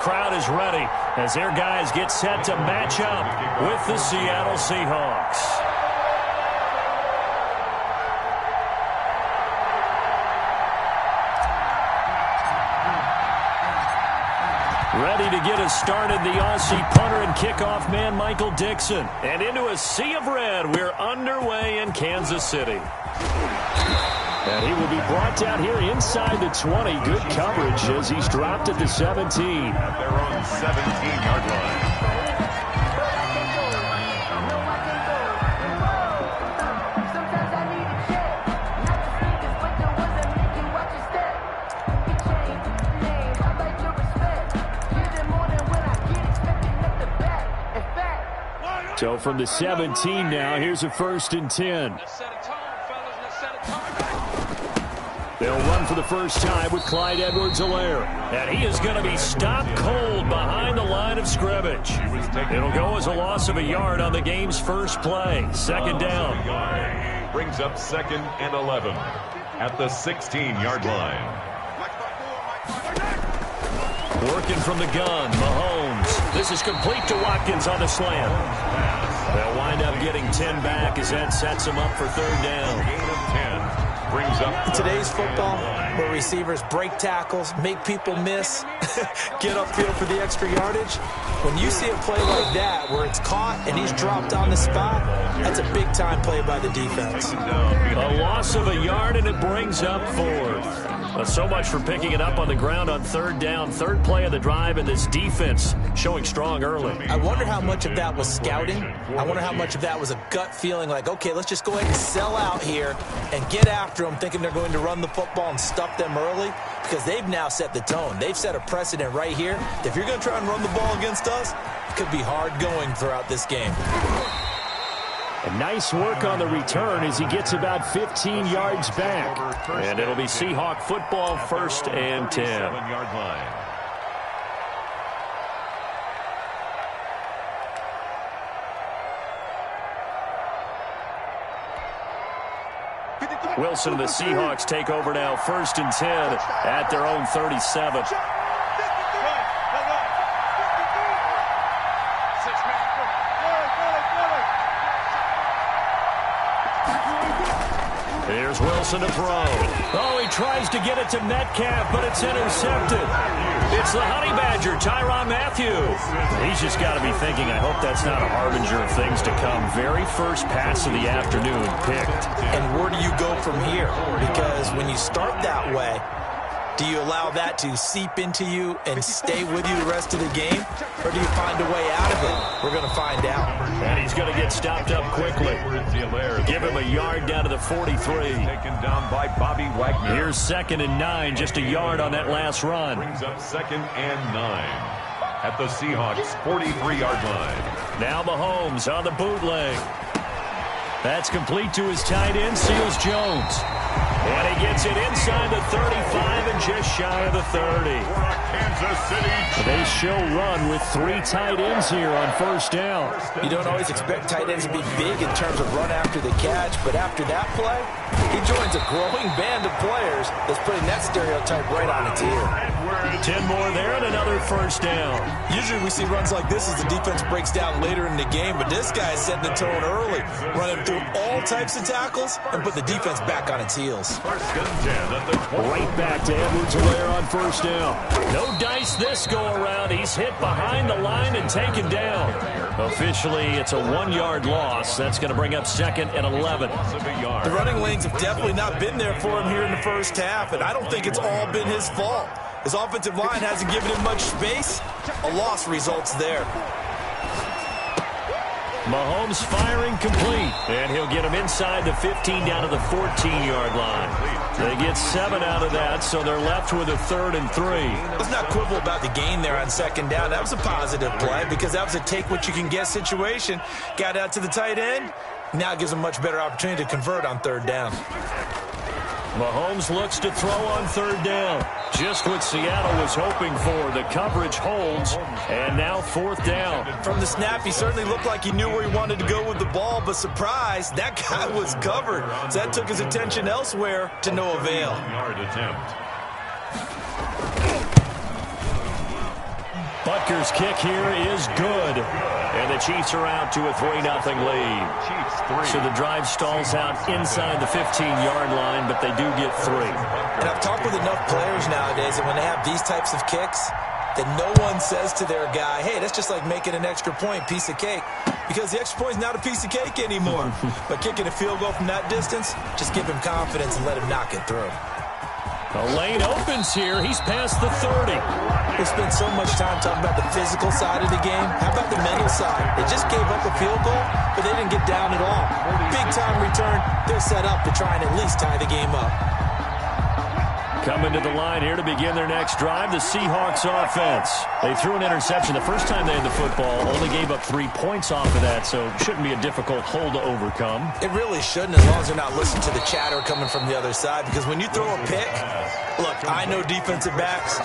Crowd is ready as their guys get set to match up with the Seattle Seahawks. Ready to get us started, the Aussie punter and kickoff man, Michael Dixon. And into a sea of red, we're underway in Kansas City. And he will be brought down here inside the 20. Good coverage as he's dropped at the 17. At their own 17-yard line. So from the 17 now, here's a 1st and 10. They'll run for the first time with Clyde Edwards-Helaire. And he is going to be stopped cold behind the line of scrimmage. It'll go as a loss of a yard on the game's first play. 2nd down. Brings up 2nd and 11 at the 16-yard line. Working from the gun, Mahomes. This is complete to Watkins on the slant. They'll wind up getting 10 back as that sets them up for 3rd down. Gain of 10 brings up. In today's football, where receivers break tackles, make people miss, get upfield for the extra yardage, when you see a play like that where it's caught and he's dropped on the spot, that's a big-time play by the defense. A loss of a yard, and it brings up 4th. So much for picking it up on the ground on 3rd down. 3rd play of the drive, and this defense showing strong early. I wonder how much of that was scouting. I wonder how much of that was a gut feeling like, okay, let's just go ahead and sell out here and get after them, thinking they're going to run the football and stuff them early, because they've now set the tone. They've set a precedent right here. If you're going to try and run the ball against us, it could be hard going throughout this game. And nice work on the return as he gets about 15 yards back. And it'll be Seahawk football, 1st and 10. 7-yard line. Wilson and the Seahawks take over now, 1st and 10 at their own 37. Here's Wilson to throw. Oh, he tries to get it to Metcalf, but it's intercepted. It's the Honey Badger, Tyrann Mathieu. He's just got to be thinking, I hope that's not a harbinger of things to come. Very first pass of the afternoon picked. And where do you go from here? Because when you start that way, do you allow that to seep into you and stay with you the rest of the game? Or do you find a way out of it? We're going to find out. And he's going to get stopped up quickly. Give him a yard down to the 43. Taken down by Bobby Wagner. Here's 2nd and 9, just a yard on that last run. Brings up 2nd and 9 at the Seahawks 43-yard line. Now Mahomes on the bootleg. That's complete to his tight end, Seals Jones. And he gets it inside the 35 and just shy of the 30. Kansas City. They show run with 3 tight ends here on 1st down. You don't always expect tight ends to be big in terms of run after the catch, but after that play, he joins a growing band of players that's putting that stereotype right on its ear. 10 more there and another 1st down. Usually we see runs like this as the defense breaks down later in the game, but this guy is setting the tone early, running through all types of tackles and put the defense back on its heels. 1st and 10 at the 20. Right back to Edwards-Helaire on 1st down. No dice this go around. He's hit behind the line and taken down. Officially, it's a 1-yard loss. That's going to bring up 2nd and 11. The running lanes have definitely not been there for him here in the first half, and I don't think it's all been his fault. His offensive line hasn't given him much space. A loss results there. Mahomes firing complete, and he'll get him inside the 15 down to the 14-yard line. They get 7 out of that, so they're left with a 3rd and 3. Let's not quibble about the gain there on 2nd down. That was a positive play because that was a take-what-you-can-get situation. Got out to the tight end. Now it gives him a much better opportunity to convert on 3rd down. Mahomes looks to throw on 3rd down. Just what Seattle was hoping for. The coverage holds, and now 4th down. From the snap, he certainly looked like he knew where he wanted to go with the ball, but surprise, that guy was covered. So that took his attention elsewhere to no avail. Yard attempt. Butker's kick here is good. And the Chiefs are out to a 3-0 lead. So the drive stalls out inside the 15-yard line, but they do get 3. And I've talked with enough players nowadays that when they have these types of kicks, that no one says to their guy, hey, that's just like making an extra point, piece of cake. Because the extra point is not a piece of cake anymore. But kicking a field goal from that distance, just give him confidence and let him knock it through. The lane opens here. He's past the 30. We spent so much time talking about the physical side of the game. How about the mental side? They just gave up a field goal, but they didn't get down at all. Big-time return. They're set up to try and at least tie the game up. Coming to the line here to begin their next drive, the Seahawks offense. They threw an interception the first time they had the football, only gave up 3 points off of that, so it shouldn't be a difficult hole to overcome. It really shouldn't, as long as they're not listening to the chatter coming from the other side, because when you throw a pick, look, I know defensive backs,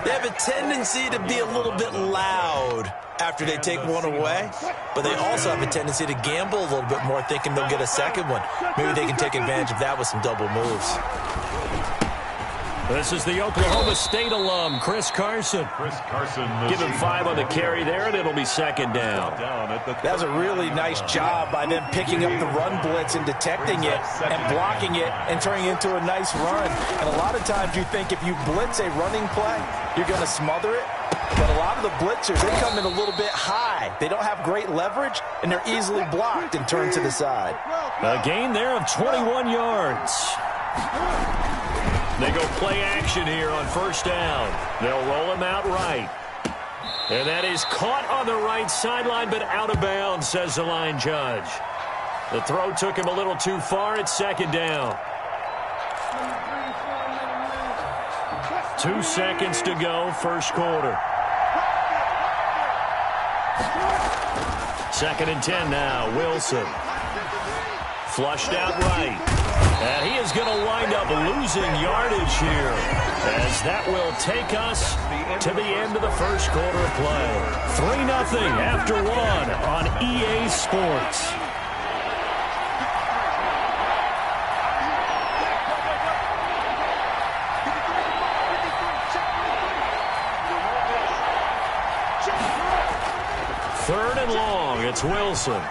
they have a tendency to be a little bit loud after they take one away, but they also have a tendency to gamble a little bit more, thinking they'll get a second one. Maybe they can take advantage of that with some double moves. This is the Oklahoma State alum, Chris Carson. Give him 5 on the carry there, and it'll be second down. That was a really nice job by them picking up the run blitz and detecting it and blocking it and turning it into a nice run. And a lot of times you think if you blitz a running play, you're going to smother it. But a lot of the blitzers, they come in a little bit high. They don't have great leverage, and they're easily blocked and turned to the side. A gain there of 21 yards. They go play action here on first down. They'll roll him out right. And that is caught on the right sideline, but out of bounds, says the line judge. The throw took him a little too far. It's second down. 2 seconds to go, first quarter. 2nd and 10 now, Wilson. Flushed out right. And he is going to wind up losing yardage here, as that will take us to the end of the first quarter of play. 3-0 after 1 on EA Sports. Third and long, it's Wilson.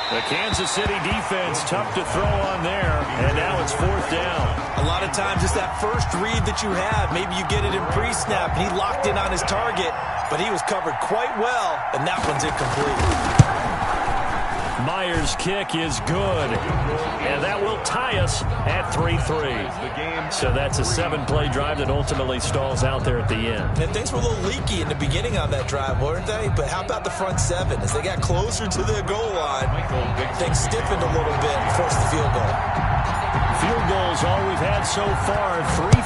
The Kansas City defense tough to throw on there, and now it's 4th down. A lot of times it's that first read that you have. Maybe you get it in pre-snap, and he locked in on his target, but he was covered quite well, and that one's incomplete. Myers' kick is good, and that will tie us at 3-3. So that's a 7-play drive that ultimately stalls out there at the end. And things were a little leaky in the beginning on that drive, weren't they? But how about the front 7? As they got closer to their goal line, things stiffened a little bit and forced the field goal. Field goals all we've had so far.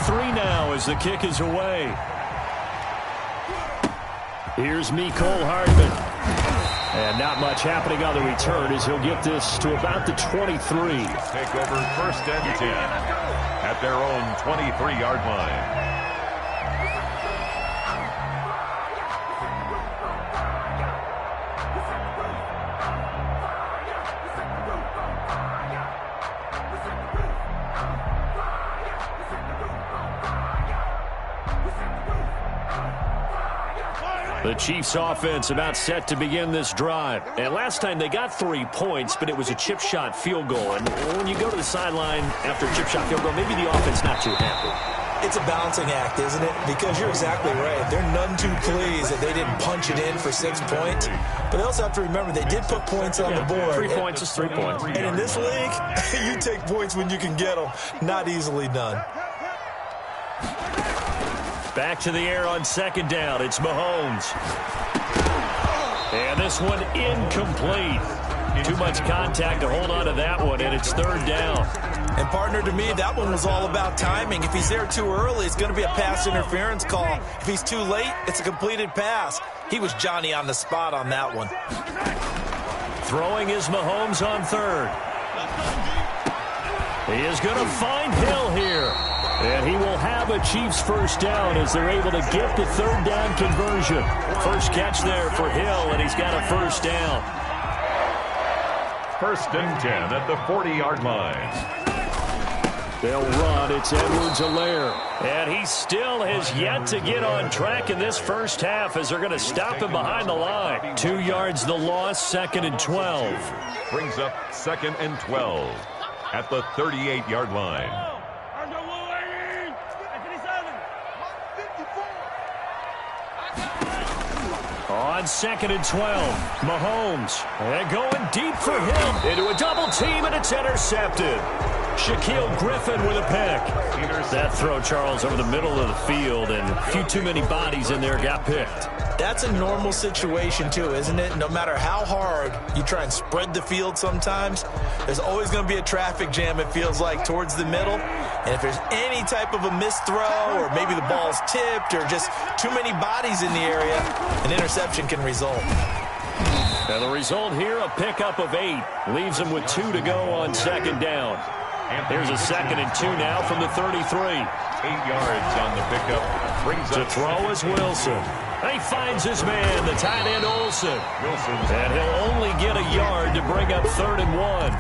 3-3 now as the kick is away. Here's Mecole Hardman. And not much happening on the return as he'll get this to about the 23. Take over 1st and 10 at their own 23-yard line. The Chiefs offense about set to begin this drive. And last time they got 3 points, but it was a chip shot field goal. And when you go to the sideline after a chip shot field goal, maybe the offense not too happy. It's a balancing act, isn't it? Because you're exactly right. They're none too pleased that they didn't punch it in for 6 points. But they also have to remember they did put points on the board. 3 points is 3 points. And in this league, you take points when you can get them. Not easily done. Back to the air on 2nd down. It's Mahomes. And this one incomplete. Too much contact to hold on to that one, and it's 3rd down. And, partner, to me, that one was all about timing. If he's there too early, it's going to be a pass interference call. If he's too late, it's a completed pass. He was Johnny on the spot on that one. Throwing is Mahomes on 3rd. He is going to find Hill here. And he will have a Chiefs first down as they're able to get the 3rd down conversion. First catch there for Hill, and he's got a first down. 1st and 10 at the 40-yard line. They'll run. It's Edwards-Helaire. And he still has yet to get on track in this first half as they're going to stop him behind the line. 2 yards the loss, 2nd and 12. Brings up 2nd and 12 at the 38-yard line. On 2nd and 12, Mahomes. And going deep for him. Into a double team, and it's intercepted. Shaquille Griffin with a pick. That throw, Charles, over the middle of the field, and a few too many bodies in there got picked. That's a normal situation, too, isn't it? No matter how hard you try and spread the field sometimes, there's always going to be a traffic jam, it feels like, towards the middle. And if there's any type of a missed throw, or maybe the ball's tipped, or just too many bodies in the area, an interception can result. And the result here, a pickup of 8. Leaves them with 2 to go on 2nd down. Here's a 2nd and 2 now from the 33. 8 yards on the pickup. Brings to throw is Wilson. He finds his man, the tight end Olsen. And he'll only get a yard to bring up 3rd and 1.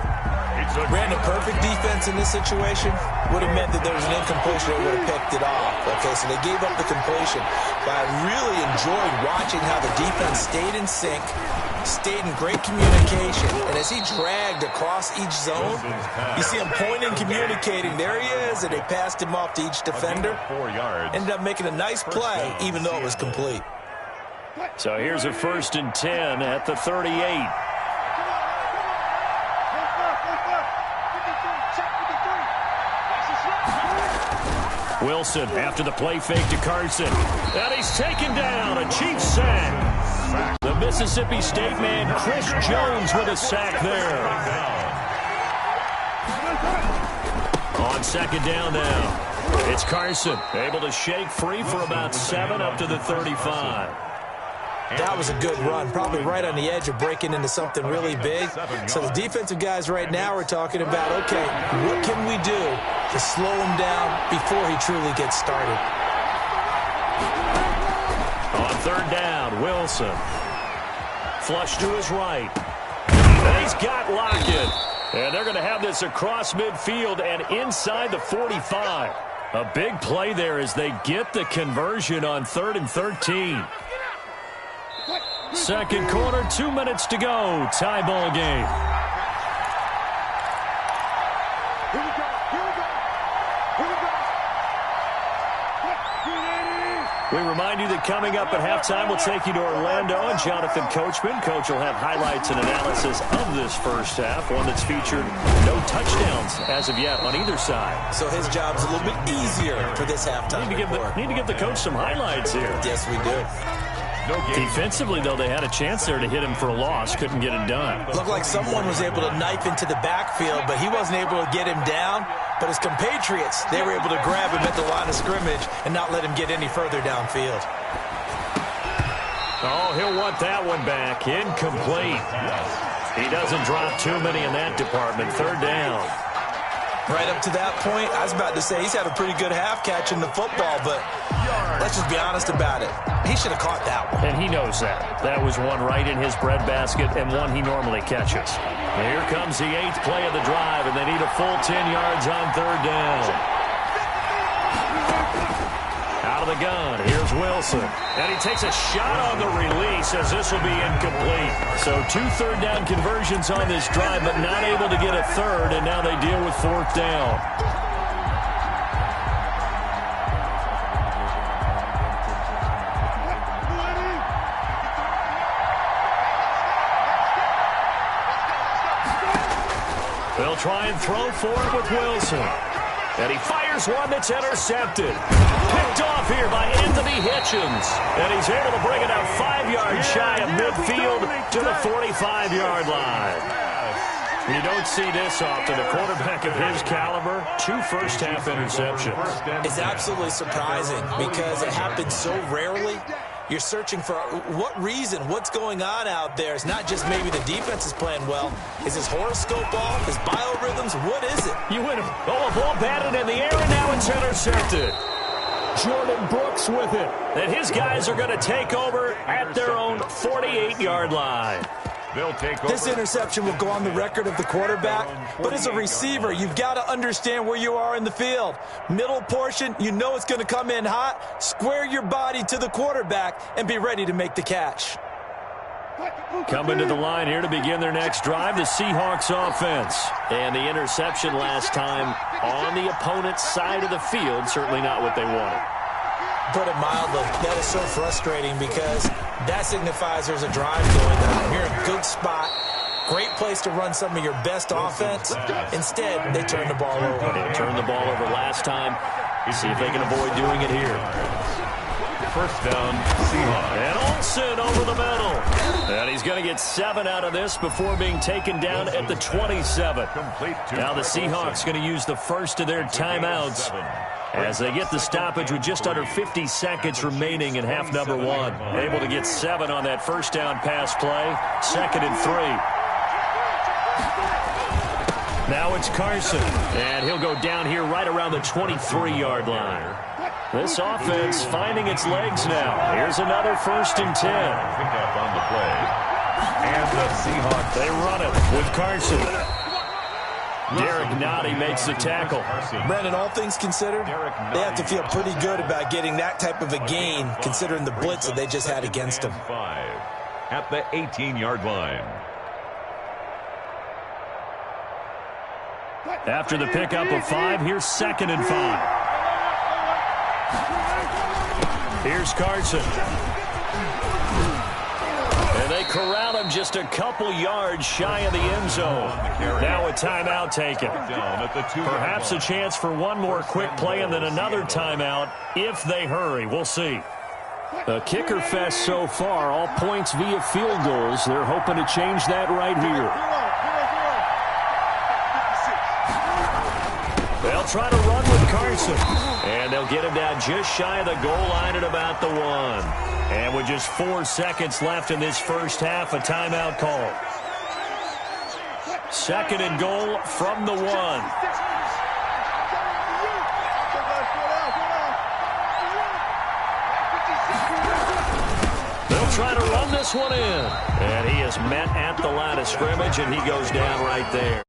Ran a perfect defense in this situation. Would have meant that there was an incompletion. They would have picked it off. Okay, so they gave up the completion. But I really enjoyed watching how the defense stayed in sync, stayed in great communication. And as he dragged across each zone, you see him pointing, communicating. There he is, and they passed him off to each defender. 4 yards. Ended up making a nice play, even though it was complete. So here's a 1st and 10 at the 38. Wilson after the play fake to Carson. And he's taken down. A Chiefs sack. The Mississippi State man, Chris Jones, with a sack there. On 2nd down now. It's Carson. Able to shake free for about 7 up to the 35. That was a good run, probably right on the edge of breaking into something really big. So the defensive guys right now are talking about, okay, what can we do to slow him down before he truly gets started? On 3rd down, Wilson. Flush to his right. And he's got Lockett. And they're going to have this across midfield and inside the 45. A big play there as they get the conversion on 3rd and 13. 2nd quarter, 2 minutes to go. Tie ball game. We remind you that coming up at halftime, we'll take you to Orlando and Jonathan Coachman. Coach will have highlights and analysis of this first half, one that's featured no touchdowns as of yet on either side. So his job's a little bit easier for this halftime. Need to give the coach some highlights here. Yes, we do. Defensively, though, they had a chance there to hit him for a loss. Couldn't get it done. Looked like someone was able to knife into the backfield, but he wasn't able to get him down. But his compatriots, they were able to grab him at the line of scrimmage and not let him get any further downfield. Oh, he'll want that one back. Incomplete. He doesn't drop too many in that department. 3rd down. Right up to that point, I was about to say he's had a pretty good half catching the football, but let's just be honest about it. He should have caught that one. And he knows that. That was one right in his breadbasket and one he normally catches. And here comes the 8th play of the drive, and they need a full 10 yards on 3rd down. Out of the gun, here's Wilson. And he takes a shot on the release as this will be incomplete. So 2 3rd down conversions on this drive, but not able to get a 3rd, and now they deal with 4th down. They'll try and throw for it with Wilson. And he fires one that's intercepted. Picked off here by Anthony Hitchens. And he's able to bring it out 5 yards shy of midfield to the 45-yard line. You don't see this often. A quarterback of his caliber, 2 first-half interceptions. It's absolutely surprising because it happens so rarely. You're searching for what reason, what's going on out there. It's not just maybe the defense is playing well. Is his horoscope off? His biorhythms? What is it? You win. Oh, a ball batted in the air, and now it's intercepted. Jordan Brooks with it. And his guys are going to take over at their own 48-yard line. They'll take over. This interception will go on the record of the quarterback, but as a receiver, you've got to understand where you are in the field. Middle portion, you know it's going to come in hot. Square your body to the quarterback and be ready to make the catch. Coming to the line here to begin their next drive, the Seahawks offense. And the interception last time on the opponent's side of the field, certainly not what they wanted. Put it mildly, that is so frustrating because that signifies there's a drive going on. You're in a good spot, great place to run some of your best offense. Instead, they turn the ball over. They turned the ball over last time. See if they can avoid doing it here. First down, Seahawks. And Olsen over the middle. And he's going to get 7 out of this before being taken down at the 27. Now the Seahawks going to use the first of their timeouts as they get the stoppage with just under 50 seconds remaining in half number 1. Able to get 7 on that first down pass play. 2nd and 3. Now it's Carson. And he'll go down here right around the 23-yard line. This offense finding its legs now. Here's another 1st and 10. Pick up on the play. And the Seahawks. They run it with Carson. Derek Nottie makes the tackle. Brandon, all things considered, they have to feel pretty good about getting that type of a gain considering the blitz that they just had against them. 5 at the 18-yard line. After the pickup of 5, here's 2nd and 5. Here's Carson. And they corral him just a couple yards shy of the end zone. Now a timeout taken. Perhaps a chance for one more quick play and then another timeout if they hurry. We'll see. A kicker fest so far, all points via field goals. They're hoping to change that right here. They'll try to run with Carson. And they'll get him down just shy of the goal line at about the 1. And with just 4 seconds left in this first half, a timeout call. 2nd and goal from the 1. They'll try to run this one in. And he is met at the line of scrimmage, and he goes down right there.